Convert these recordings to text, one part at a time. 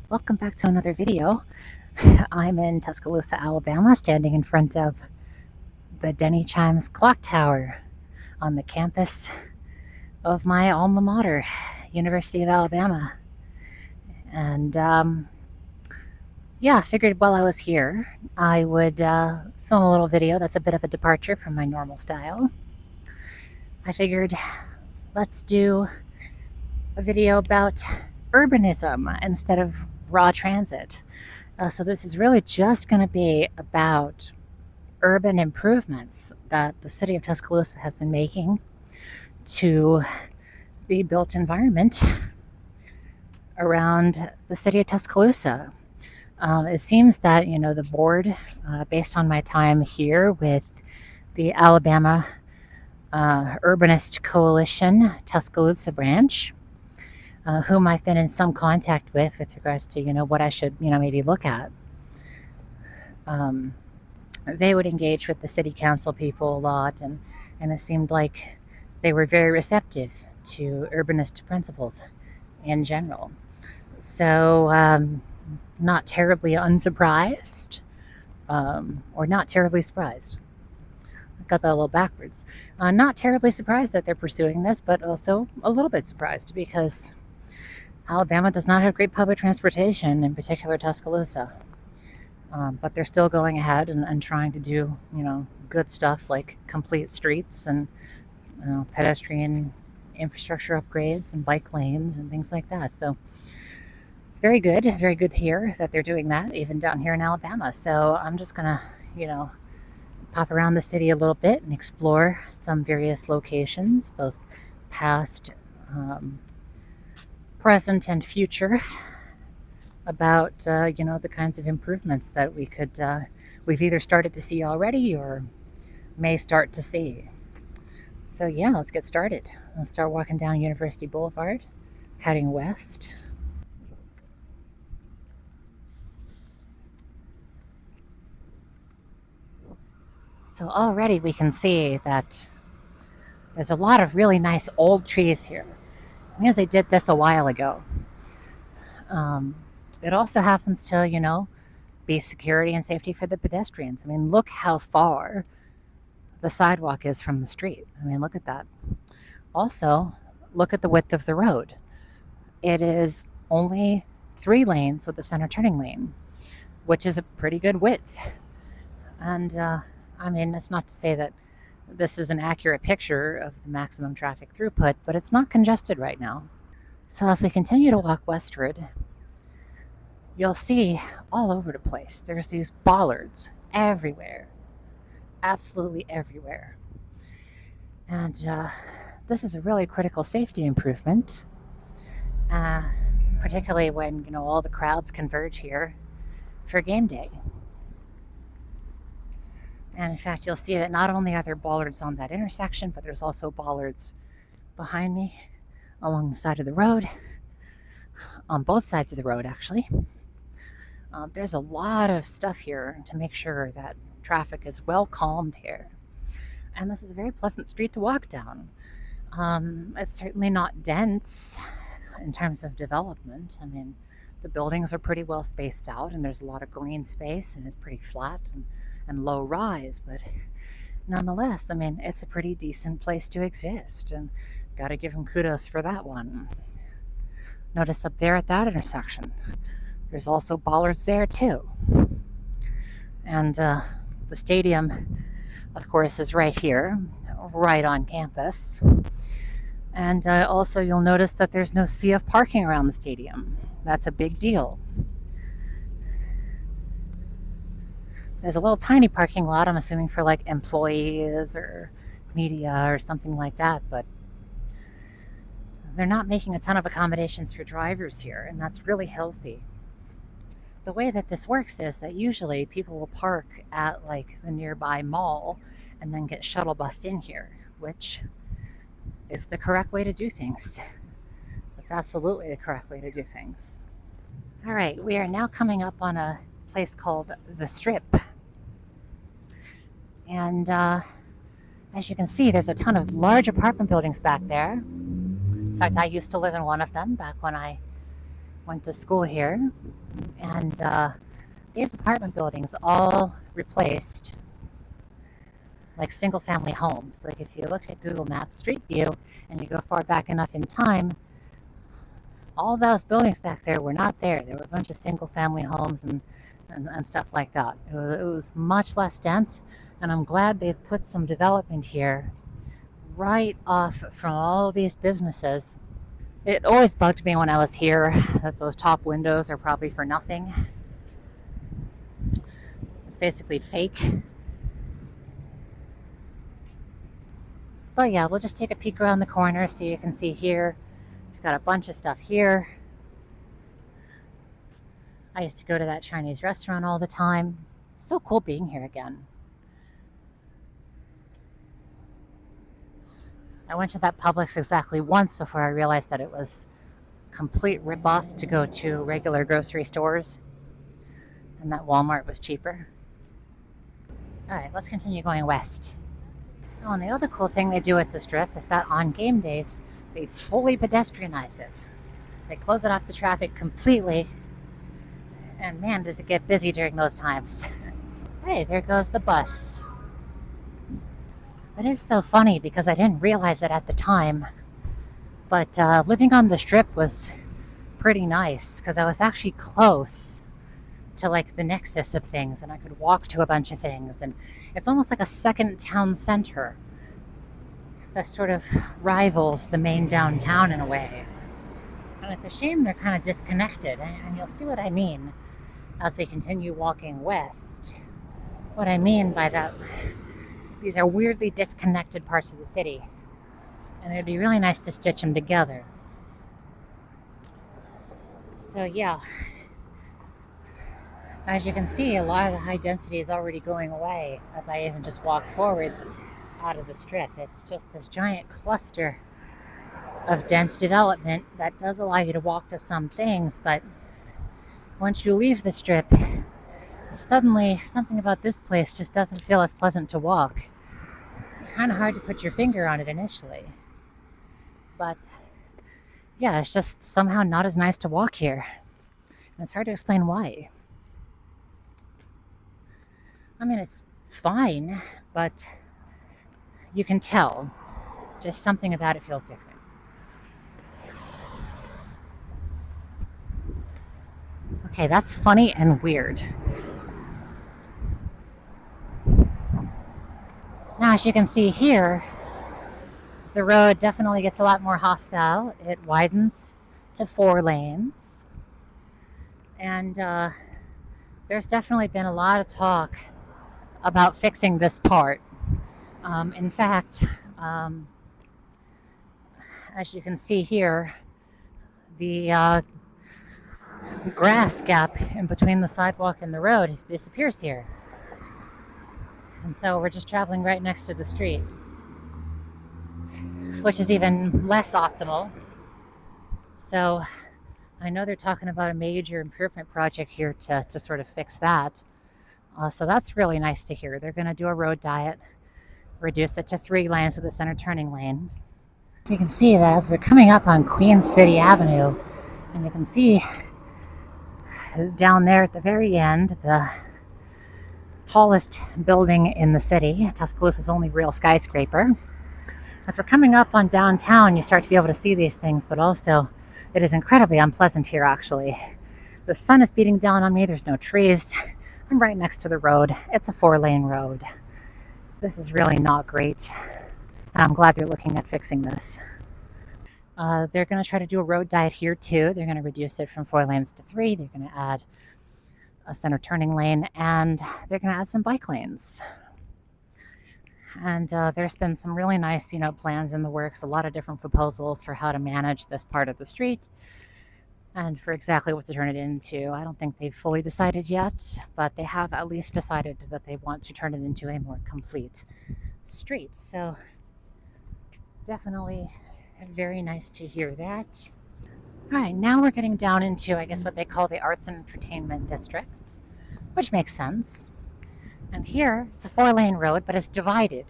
Welcome back to another video. I'm in Tuscaloosa, Alabama, standing in front of the Denny Chimes clock tower on the campus of my alma mater, University of Alabama. And yeah, I figured while I was here, I would film a little video that's a bit of a departure from my normal style. I figured let's do a video about urbanism instead of raw transit. So this is really just going to be about urban improvements that the city of Tuscaloosa has been making to the built environment around the city of Tuscaloosa. It seems that, the board, based on my time here with the Alabama Urbanist Coalition Tuscaloosa branch, whom I've been in some contact with regards to, what I should, maybe look at. They would engage with the city council people a lot, and it seemed like they were very receptive to urbanist principles in general. So, not terribly unsurprised, or not terribly surprised. I got that a little backwards. Not terribly surprised that they're pursuing this, but also a little bit surprised because Alabama does not have great public transportation, in particular Tuscaloosa. But they're still going ahead and trying to do, good stuff like complete streets and pedestrian infrastructure upgrades and bike lanes and things like that. So it's very good here that they're doing that, even down here in Alabama. So I'm just gonna, pop around the city a little bit and explore some various locations, both past, present, and future, about the kinds of improvements that we've either started to see already or may start to see. So yeah, let's get started. I'll start walking down University Boulevard, heading west. So already we can see that there's a lot of really nice old trees here. I mean, they did this a while ago. Um, it also happens to, be security and safety for the pedestrians. I mean, look how far the sidewalk is from the street. I mean, look at that. Also, look at the width of the road. It is only 3 lanes with a center turning lane, which is a pretty good width. And I mean, it's not to say that this is an accurate picture of the maximum traffic throughput, but it's not congested right now. So as we continue to walk westward, you'll see all over the place, there's these bollards everywhere, absolutely everywhere. And this is a really critical safety improvement, particularly when, all the crowds converge here for game day. And in fact, you'll see that not only are there bollards on that intersection, but there's also bollards behind me along the side of the road, on both sides of the road, actually. There's a lot of stuff here to make sure that traffic is well calmed here. And this is a very pleasant street to walk down. It's certainly not dense in terms of development. I mean, the buildings are pretty well spaced out, and there's a lot of green space, and it's pretty flat and low rise, but nonetheless, I mean, it's a pretty decent place to exist, and gotta give them kudos for that one. Notice up there at that intersection, there's also bollards there too. And the stadium, of course, is right here, right on campus. And also you'll notice that there's no sea of parking around the stadium. That's a big deal. There's a little tiny parking lot, I'm assuming for like employees or media or something like that, but they're not making a ton of accommodations for drivers here, and that's really healthy. The way that this works is that usually people will park at like the nearby mall and then get shuttle bussed in here, which is the correct way to do things. That's absolutely the correct way to do things. All right, we are now coming up on a place called the Strip. And as you can see, there's a ton of large apartment buildings back there. In fact, I used to live in one of them back when I went to school here, and these apartment buildings all replaced like single family homes. Like if you look at Google Maps Street View and you go far back enough in time, all those buildings back there were not there. There were a bunch of single family homes and stuff like that. It was much less dense, and I'm glad they've put some development here right off from all these businesses. It always bugged me when I was here that those top windows are probably for nothing. It's basically fake. But yeah, we'll just take a peek around the corner so you can see here. We've got a bunch of stuff here. I used to go to that Chinese restaurant all the time. So cool being here again. I went to that Publix exactly once before I realized that it was a complete ripoff to go to regular grocery stores and that Walmart was cheaper. All right, let's continue going west. Oh, and the other cool thing they do at the Strip is that on game days, they fully pedestrianize it. They close it off to traffic completely, and man, does it get busy during those times. Hey, there goes the bus. It is so funny because I didn't realize it at the time, but living on the Strip was pretty nice because I was actually close to like the nexus of things, and I could walk to a bunch of things, and it's almost like a second town center that sort of rivals the main downtown in a way. And it's a shame they're kind of disconnected, and you'll see what I mean as we continue walking west. What I mean by that, these are weirdly disconnected parts of the city, and it'd be really nice to stitch them together. So yeah, as you can see, a lot of the high density is already going away as I even just walk forwards out of the Strip. It's just this giant cluster of dense development that does allow you to walk to some things, but once you leave the Strip, suddenly something about this place just doesn't feel as pleasant to walk. It's kind of hard to put your finger on it initially, but yeah, it's just somehow not as nice to walk here, and it's hard to explain why. I mean, it's fine, but you can tell just something about it feels different. Okay, that's funny and weird. Now, as you can see here, the road definitely gets a lot more hostile. It widens to 4 lanes. And there's definitely been a lot of talk about fixing this part. In fact, as you can see here, the grass gap in between the sidewalk and the road disappears here. And so we're just traveling right next to the street, which is even less optimal. So I know they're talking about a major improvement project here to sort of fix that. So that's really nice to hear. They're going to do a road diet, reduce it to 3 lanes with a center turning lane. You can see that as we're coming up on Queen City Avenue, and you can see down there at the very end, the tallest building in the city, Tuscaloosa's only real skyscraper. As we're coming up on downtown, you start to be able to see these things, but also it is incredibly unpleasant here, actually. The sun is beating down on me. There's no trees. I'm right next to the road. It's a 4-lane road. This is really not great, and I'm glad they're looking at fixing this. They're going to try to do a road diet here too. They're going to reduce it from 4 lanes to 3. They're going to add a center turning lane, and they're going to add some bike lanes. And there's been some really nice, plans in the works, a lot of different proposals for how to manage this part of the street and for exactly what to turn it into. I don't think they've fully decided yet, but they have at least decided that they want to turn it into a more complete street. So definitely very nice to hear that. All right, now we're getting down into, I guess, what they call the Arts and Entertainment District, which makes sense. And here, it's a 4-lane road, but it's divided.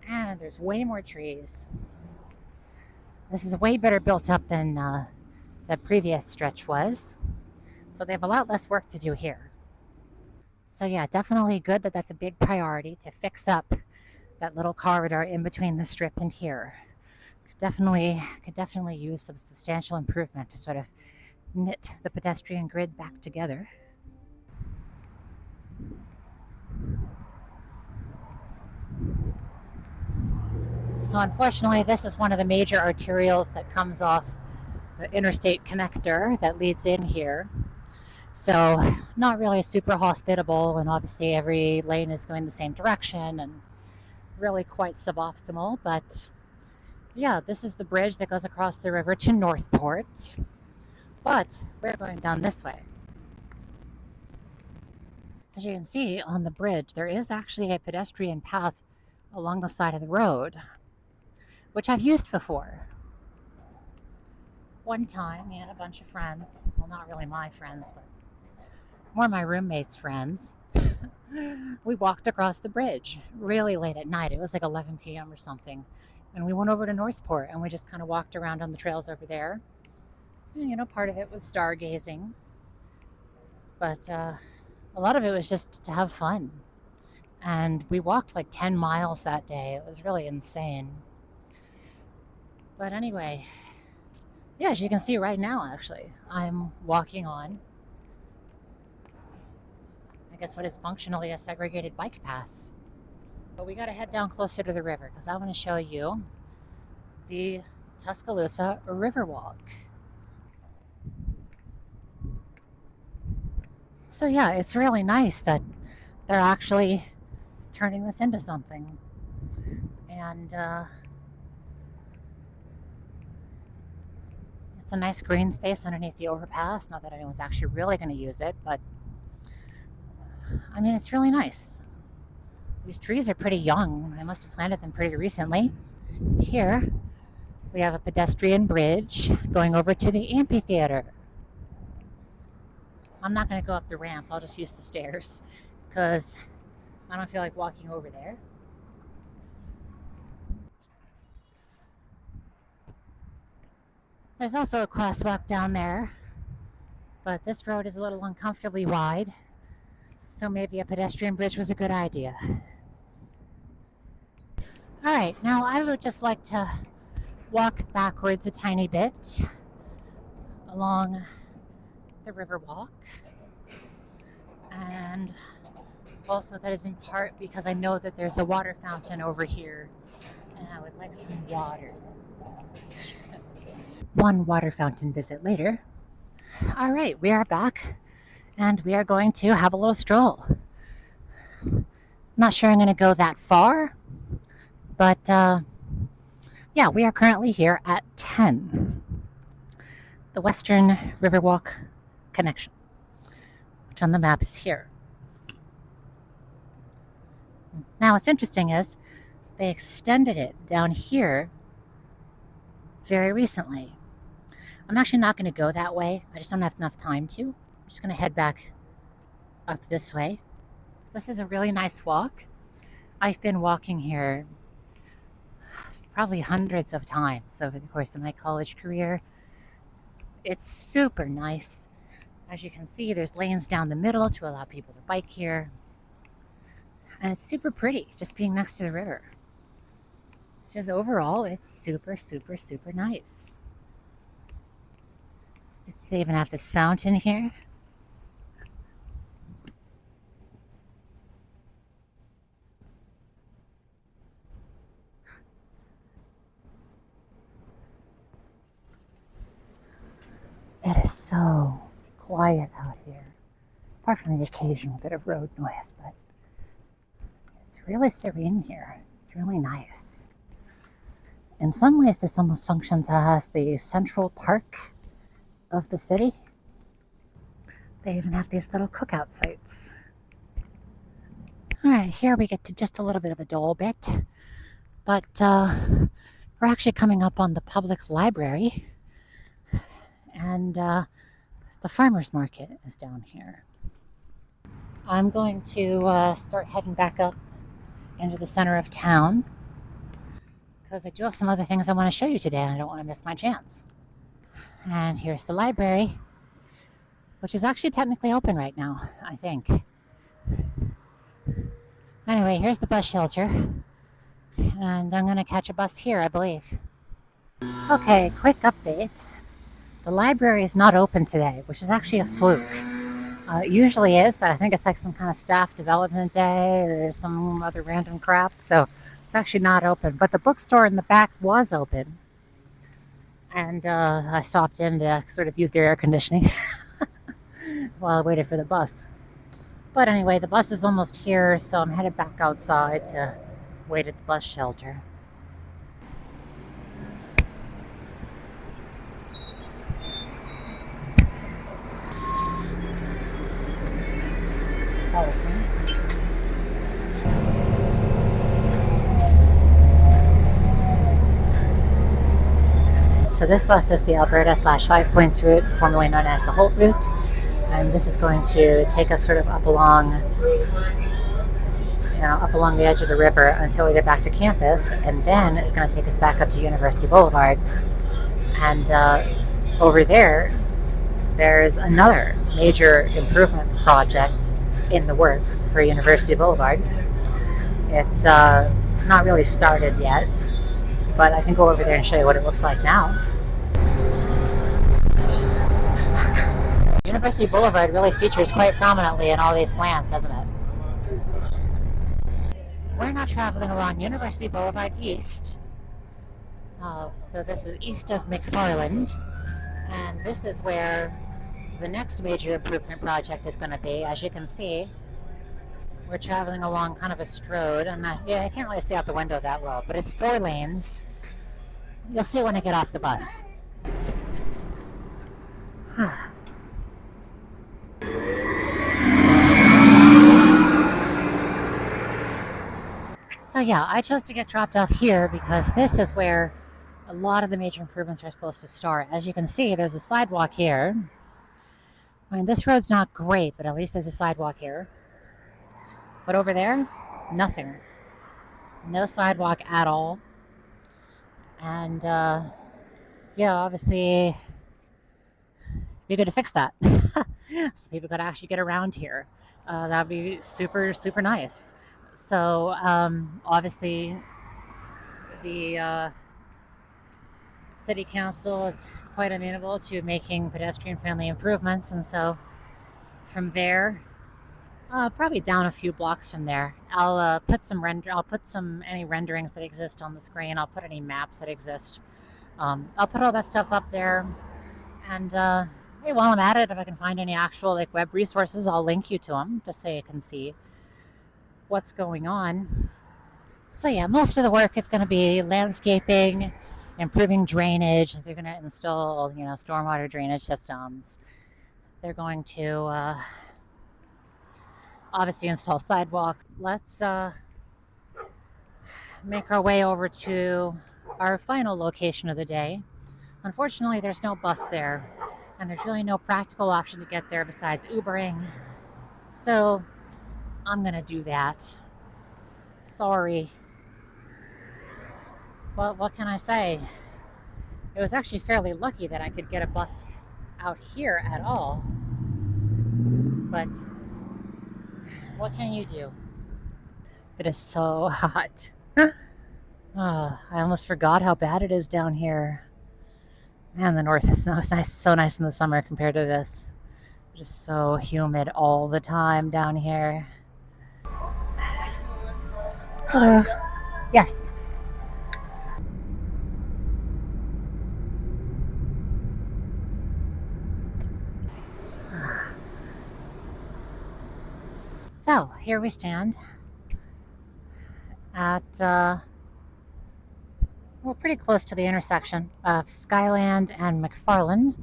And there's way more trees. This is way better built up than the previous stretch was. So they have a lot less work to do here. So yeah, definitely good that that's a big priority to fix up that little corridor in between the strip and here. Could definitely use some substantial improvement to sort of knit the pedestrian grid back together. So unfortunately, this is one of the major arterials that comes off the interstate connector that leads in here. So not really super hospitable, and obviously every lane is going the same direction and really quite suboptimal. But yeah, this is the bridge that goes across the river to Northport. But we're going down this way. As you can see on the bridge, there is actually a pedestrian path along the side of the road, which I've used before. One time, me and a bunch of friends, well, not really my friends, but more my roommates' friends, we walked across the bridge really late at night. It was like 11 p.m. or something. And we went over to Northport and we just kind of walked around on the trails over there. And, you know, part of it was stargazing, but a lot of it was just to have fun. And we walked like 10 miles that day. It was really insane. But anyway, yeah, as you can see right now, actually, I'm walking on, I guess, what is functionally a segregated bike path. But we got to head down closer to the river because I want to show you the Tuscaloosa Riverwalk. So yeah, it's really nice that they're actually turning this into something. And it's a nice green space underneath the overpass. Not that anyone's actually really going to use it, but I mean, it's really nice. These trees are pretty young. I must have planted them pretty recently. Here, we have a pedestrian bridge going over to the amphitheater. I'm not going to go up the ramp. I'll just use the stairs because I don't feel like walking over there. There's also a crosswalk down there, but this road is a little uncomfortably wide, so maybe a pedestrian bridge was a good idea. All right, now I would just like to walk backwards a tiny bit along the Riverwalk, and also that is in part because I know that there's a water fountain over here and I would like some water. One water fountain visit later. All right, we are back and we are going to have a little stroll. Not sure I'm going to go that far, but yeah, we are currently here at 10, the Western Riverwalk connection, which on the map is here. Now what's interesting is they extended it down here very recently. I'm actually not going to go that way. I just don't have enough time to. I'm just going to head back up this way. This is a really nice walk. I've been walking here probably hundreds of times over the course of my college career. It's super nice. As you can see, there's lanes down the middle to allow people to bike here. And it's super pretty just being next to the river. Just overall, it's super, super, super nice. They even have this fountain here. It is so quiet out here, apart from the occasional bit of road noise, but it's really serene here. It's really nice. In some ways, this almost functions as the central park of the city. They even have these little cookout sites. All right, here we get to just a little bit of a dull bit, but we're actually coming up on the public library, and the farmer's market is down here. I'm going to start heading back up into the center of town because I do have some other things I want to show you today and I don't want to miss my chance. And here's the library, which is actually technically open right now, I think. Anyway, here's the bus shelter. And I'm going to catch a bus here, I believe. Okay, quick update. The library is not open today, which is actually a fluke. It usually is, but I think it's like some kind of staff development day or some other random crap. So it's actually not open. But the bookstore in the back was open. And I stopped in to sort of use their air conditioning while I waited for the bus. But anyway, the bus is almost here, so I'm headed back outside to wait at the bus shelter. So this bus is the Alberta/Five Points route, formerly known as the Holt route. And this is going to take us sort of up along the edge of the river until we get back to campus, and then it's going to take us back up to University Boulevard. And over there's another major improvement project in the works for University Boulevard. It's not really started yet, but I can go over there and show you what it looks like now. University Boulevard really features quite prominently in all these plans, doesn't it? We're now traveling along University Boulevard East. So this is east of McFarland, and this is where the next major improvement project is going to be. As you can see, we're traveling along kind of a strode. I can't really see out the window that well, but it's 4 lanes. You'll see when I get off the bus. So yeah, I chose to get dropped off here because this is where a lot of the major improvements are supposed to start. As you can see, there's a sidewalk here. I mean, this road's not great, but at least there's a sidewalk here. But over there, nothing. No sidewalk at all. And yeah, obviously, be good to fix that. So people could actually get around here. That'd be super, super nice. So obviously, the city council is quite amenable to making pedestrian-friendly improvements, and so from there, probably down a few blocks from there, I'll put any renderings that exist on the screen. I'll put any maps that exist. I'll put all that stuff up there, and hey, while I'm at it, if I can find any actual web resources, I'll link you to them just so you can see what's going on. So yeah, most of the work is going to be landscaping, improving drainage. They're going to install, stormwater drainage systems. They're going to obviously install sidewalk. Let's make our way over to our final location of the day. Unfortunately, there's no bus there, and there's really no practical option to get there besides Ubering. So I'm gonna do that. Sorry. Well, what can I say? It was actually fairly lucky that I could get a bus out here at all. But what can you do? It is so hot. Oh, I almost forgot how bad it is down here. Man, the north is so nice in the summer compared to this. Just so humid all the time down here. Hello. Yes. So here we stand at pretty close to the intersection of Skyland and McFarland,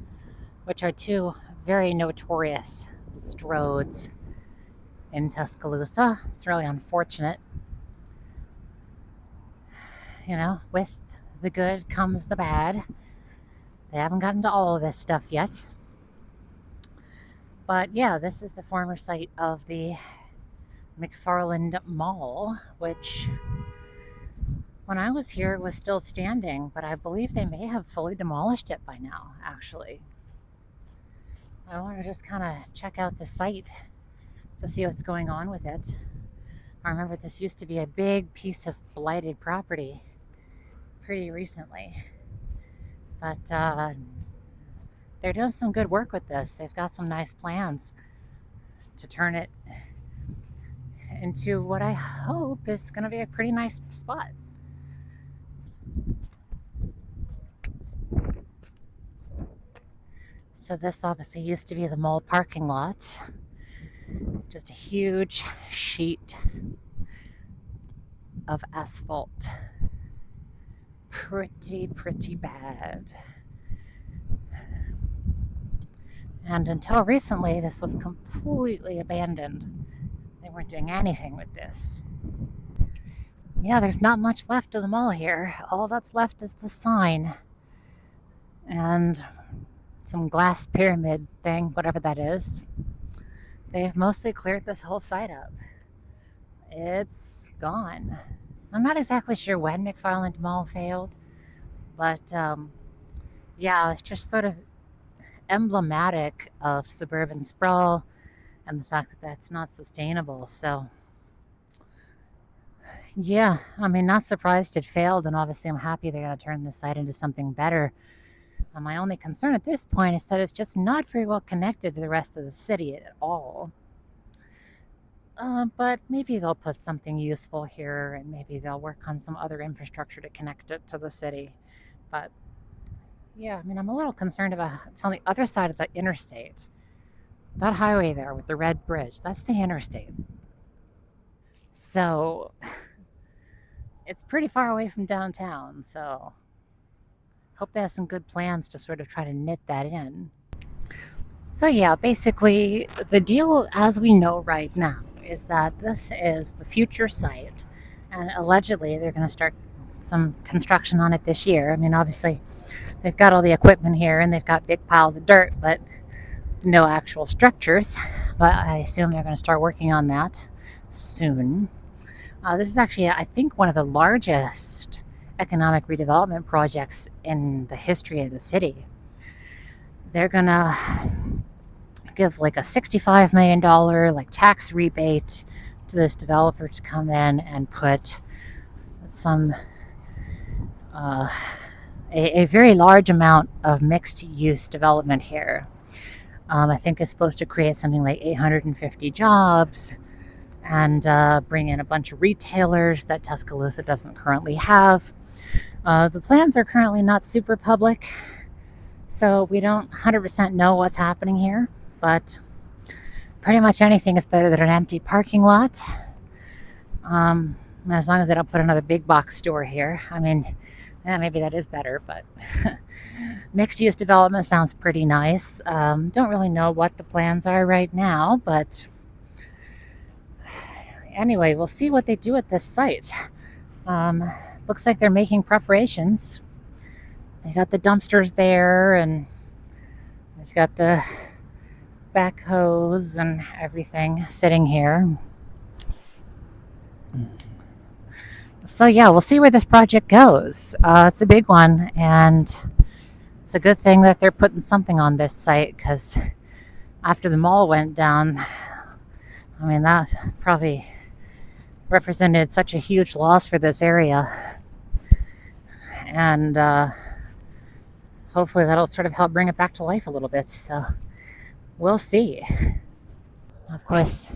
which are 2 very notorious stroads in Tuscaloosa. It's really unfortunate. With the good comes the bad. They haven't gotten to all of this stuff yet. But yeah, this is the former site of the McFarland Mall, which When I was here, it was still standing, but I believe they may have fully demolished it by now, actually. I want to just kind of check out the site to see what's going on with it. I remember this used to be a big piece of blighted property pretty recently, but they're doing some good work with this. They've got some nice plans to turn it into what I hope is going to be a pretty nice spot. So this obviously used to be the mall parking lot. Just a huge sheet of asphalt. Pretty bad. And until recently, this was completely abandoned. They weren't doing anything with this. Yeah, there's not much left of the mall here. All that's left is the sign and some glass pyramid thing, whatever that is. They've mostly cleared this whole site up. It's gone. I'm not exactly sure when McFarland Mall failed, but yeah, it's just sort of emblematic of suburban sprawl and the fact that that's not sustainable. So yeah, I mean, not surprised it failed, and obviously I'm happy they're going to turn this site into something better. My only concern at this point is that it's just not very well connected to the rest of the city at all. But maybe they'll put something useful here, and maybe they'll work on some other infrastructure to connect it to the city. But yeah, I mean, I'm a little concerned about it's on the other side of the interstate. That highway there with the red bridge, that's the interstate. So it's pretty far away from downtown, so hope they have some good plans to sort of try to knit that in. So yeah, basically the deal as we know right now is that this is the future site, and allegedly they're going to start some construction on it this year. I mean, obviously they've got all the equipment here and they've got big piles of dirt, but no actual structures. But I assume they're going to start working on that soon. This is actually, I think, one of the largest economic redevelopment projects in the history of the city. They're going to give like a $65 million like tax rebate to this developer to come in and put some a very large amount of mixed use development here. I think it's supposed to create something like 850 jobs and bring in a bunch of retailers that Tuscaloosa doesn't currently have. The plans are currently not super public, so we don't 100% know what's happening here, but pretty much anything is better than an empty parking lot. As long as they don't put another big box store here. I mean, yeah, maybe that is better, but mixed use development sounds pretty nice. Don't really know what the plans are right now, but anyway, we'll see what they do at this site. Looks like they're making preparations. They got the dumpsters there, and they've got the backhoes and everything sitting here. So yeah, we'll see where this project goes. It's a big one, and it's a good thing that they're putting something on this site, because after the mall went down, I mean, that probably represented such a huge loss for this area. And hopefully that'll sort of help bring it back to life a little bit. So we'll see. Of course,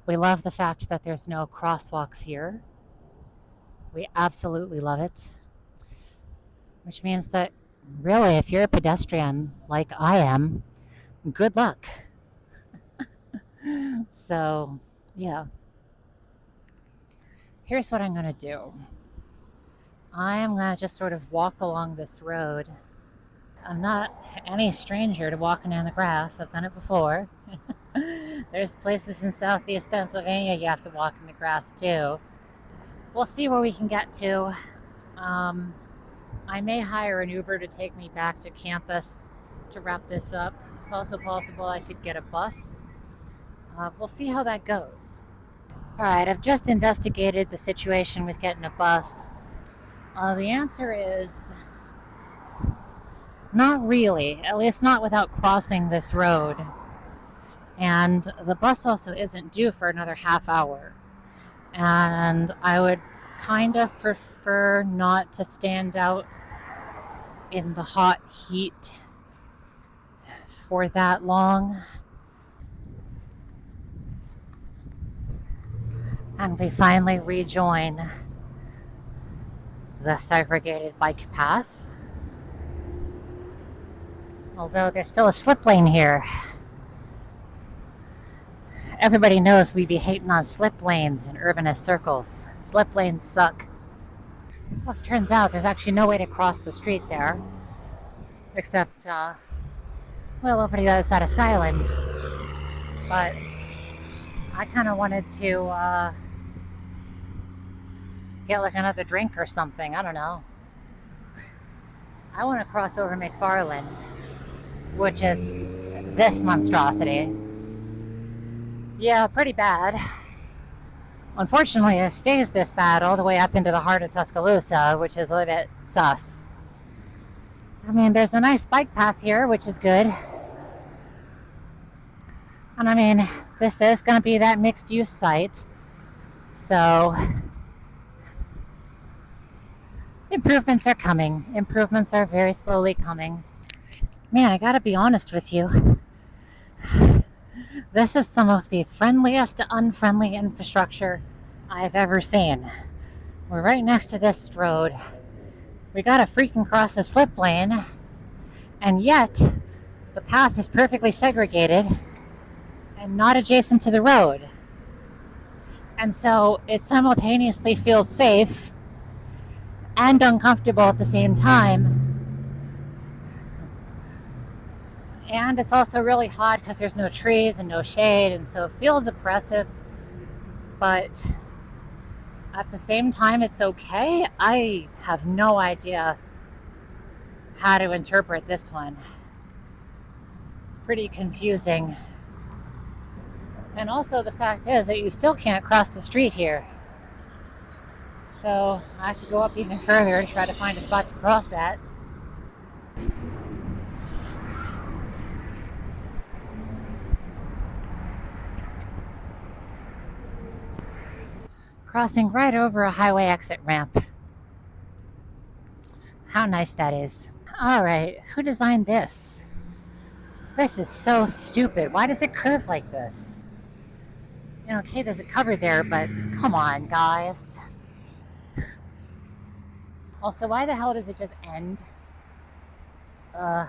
we love the fact that there's no crosswalks here. We absolutely love it. Which means that really, if you're a pedestrian like I am, good luck. So, yeah. Here's what I'm going to do. I am going to just sort of walk along this road. I'm not any stranger to walking in the grass. I've done it before. There's places in southeast Pennsylvania you have to walk in the grass too. We'll see where we can get to. I may hire an Uber to take me back to campus to wrap this up. It's also possible I could get a bus. We'll see how that goes. All right, I've just investigated the situation with getting a bus. The answer is not really, at least not without crossing this road. And the bus also isn't due for another half hour. And I would kind of prefer not to stand out in the hot heat for that long. And we finally rejoin the segregated bike path. Although there's still a slip lane here. Everybody knows we be hating on slip lanes in urbanist circles. Slip lanes suck. Well, it turns out there's actually no way to cross the street there. Except, over to the other side of Skyland. But I kind of wanted to get like another drink or something. I don't know. I want to cross over McFarland, which is this monstrosity. Yeah, pretty bad. Unfortunately, it stays this bad all the way up into the heart of Tuscaloosa, which is a little bit sus. I mean, there's a nice bike path here, which is good. And I mean, this is going to be that mixed-use site. So, improvements are coming. Improvements are very slowly coming. Man, I gotta be honest with you. This is some of the friendliest to unfriendly infrastructure I've ever seen. We're right next to this road. We gotta freaking cross the slip lane, and yet the path is perfectly segregated and not adjacent to the road. And so it simultaneously feels safe and uncomfortable at the same time. And it's also really hot because there's no trees and no shade, and so it feels oppressive. But at the same time, it's okay. I have no idea how to interpret this one. It's pretty confusing. And also the fact is that you still can't cross the street here. So I have to go up even further to try to find a spot to cross that. Crossing right over a highway exit ramp. How nice that is. All right, who designed this? This is so stupid. Why does it curve like this? You know, okay, there's a cover there, but come on, guys. Also, why the hell does it just end? I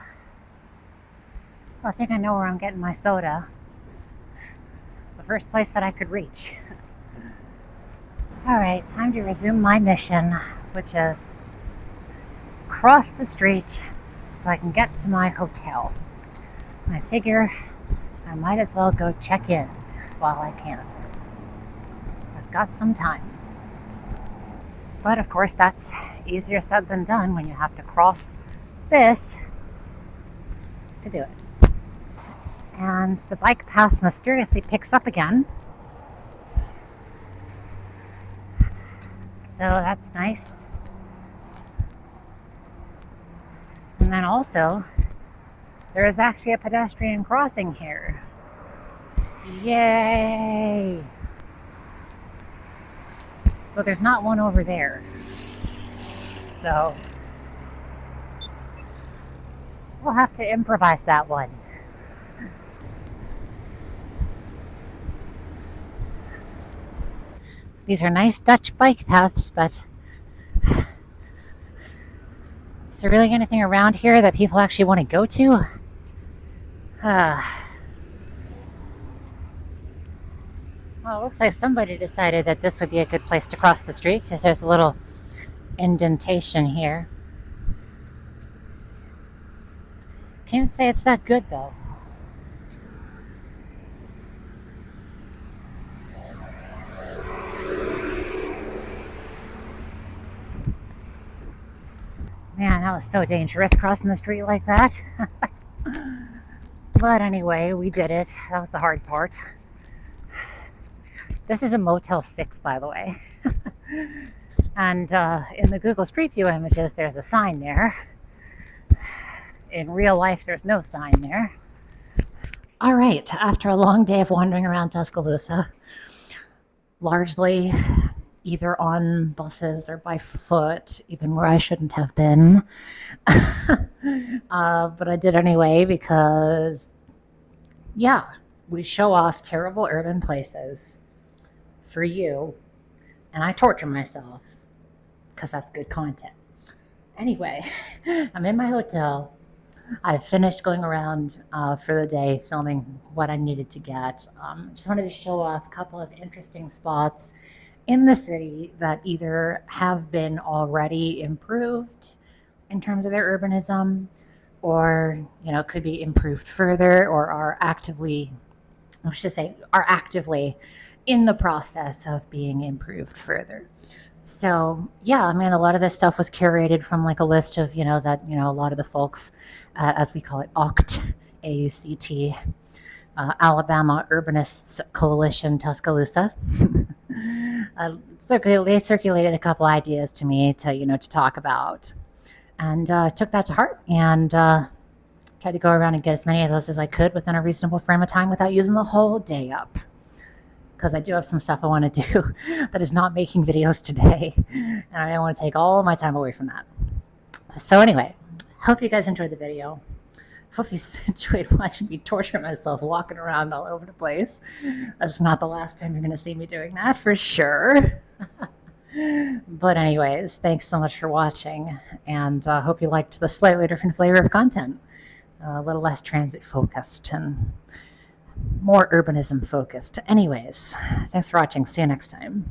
think I know where I'm getting my soda. The first place that I could reach. Alright, time to resume my mission, which is cross the street so I can get to my hotel. I figure I might as well go check in while I can. I've got some time. But of course, that's easier said than done when you have to cross this to do it. And the bike path mysteriously picks up again. So that's nice. And then also, there is actually a pedestrian crossing here. Yay! But there's not one over there. So we'll have to improvise that one. These are nice Dutch bike paths, but is there really anything around here that people actually want to go to? Well, it looks like somebody decided that this would be a good place to cross the street because there's a little indentation here. Can't say it's that good though. Man, that was so dangerous crossing the street like that. But anyway, we did it. That was the hard part. This is a Motel 6, by the way. And in the Google Street View images, there's a sign there. In real life, there's no sign there. All right, after a long day of wandering around Tuscaloosa, largely either on buses or by foot, even where I shouldn't have been. But I did anyway because, yeah, we show off terrible urban places for you, and I torture myself because that's good content. Anyway, I'm in my hotel. I've finished going around for the day, filming what I needed to get. Just wanted to show off a couple of interesting spots in the city that either have been already improved in terms of their urbanism, or could be improved further, or are actively, I should say, are actively in the process of being improved further. So yeah, I mean, a lot of this stuff was curated from like a list of that a lot of the folks, as we call it, AUCT, AUCT, Alabama Urbanists Coalition Tuscaloosa. They circulated a couple ideas to me to talk about, and took that to heart, and tried to go around and get as many of those as I could within a reasonable frame of time without using the whole day up. Because I do have some stuff I want to do that is not making videos today, and I don't want to take all my time away from that. So anyway, hope you guys enjoyed the video. Hope you enjoyed watching me torture myself walking around all over the place. That's not the last time you're going to see me doing that, for sure. But anyways, thanks so much for watching, and hope you liked the slightly different flavor of content. A little less transit focused and more urbanism focused. Anyways, thanks for watching. See you next time.